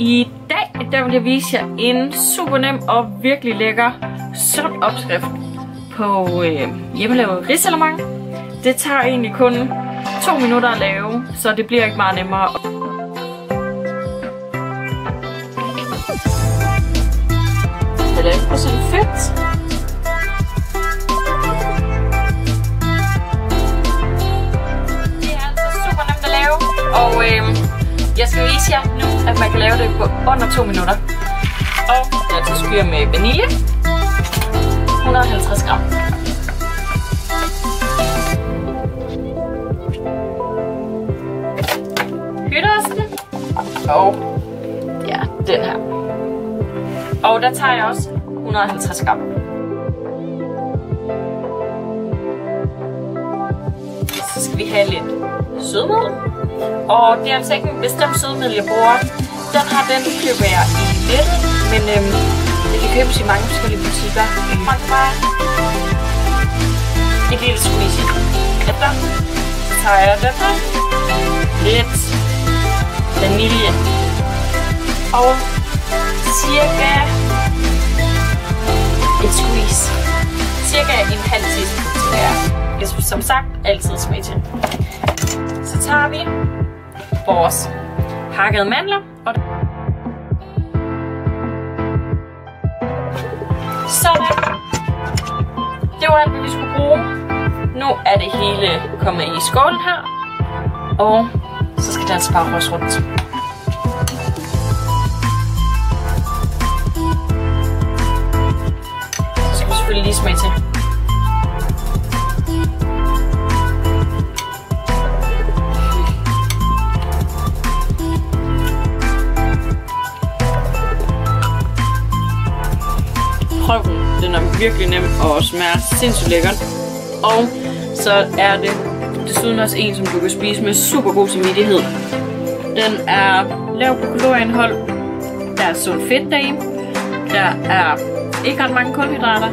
I dag der vil jeg vise jer en super nem og virkelig lækker sund opskrift på hjemmelavet risalamande. Det tager egentlig kun 2 minutter at lave, så det bliver ikke meget nemmere. Det er 1% fedt. Det er altså super nemt at lave, og jeg skal vise jer nu, at man kan lave det på under 2 minutter. Og jeg tager skyr med vanilje. 150 gram. Hytteosten. Og ja, den her. Og der tager jeg også 150 gram. Så skal vi have lidt sødmiddel. Og det er altså ikke en bestemt sødmiddel, jeg bruger. Den her, den kan være i lidt, men det kan købes i mange forskellige butikker. Et lille squeeze. Efter så tager jeg den her. Lidt vanilje. Og cirka et squeeze. Cirka en halv teaspoon til hver. Jeg skal som sagt altid smage til. Så tager vi vores hakkede mandler. Og sådan. Det var alt, hvad vi skulle bruge. Nu er det hele kommet i skålen her. Og så skal det altså bare røres rundt. Så skal vi selvfølgelig lige smage til. Prøv den. Den er virkelig nem og smager sindssygt lækkert. Og så er det desuden også en, som du kan spise med super god samvittighed. Den er lav på kalorieindhold. Der er sund fedt deri. Der er ikke ret mange kulhydrater.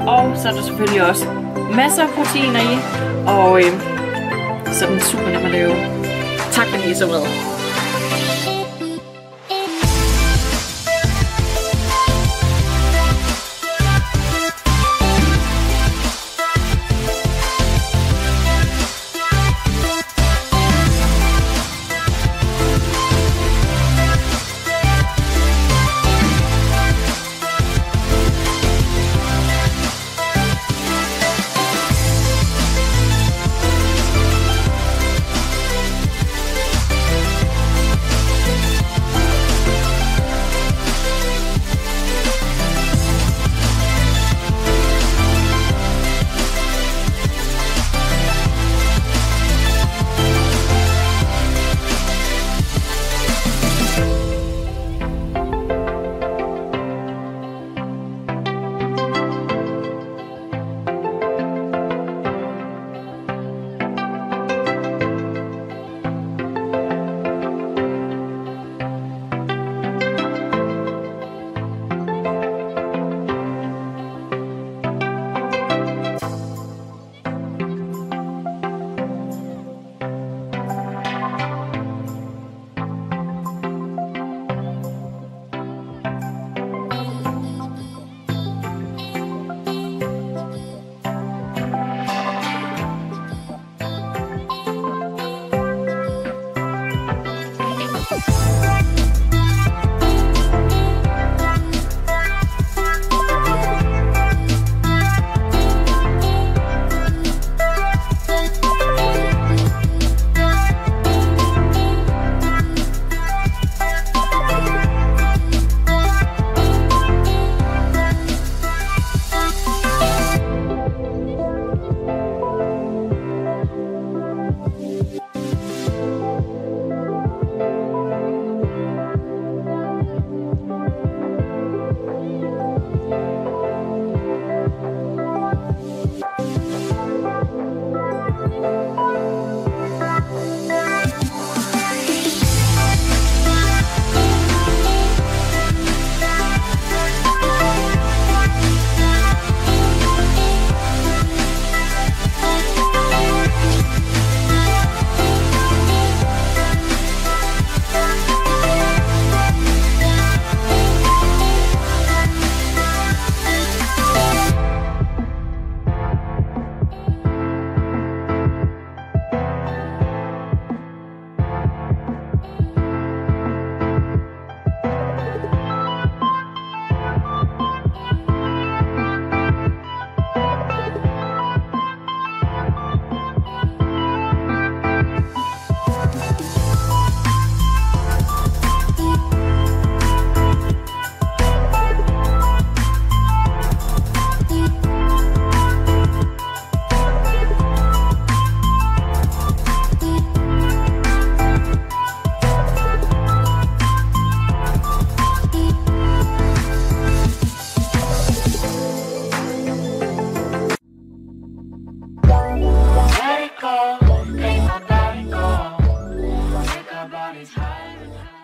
Og så er der selvfølgelig også masser af proteiner i. Og så er den super nem at lave. Tak fordi I så med. nicht halten.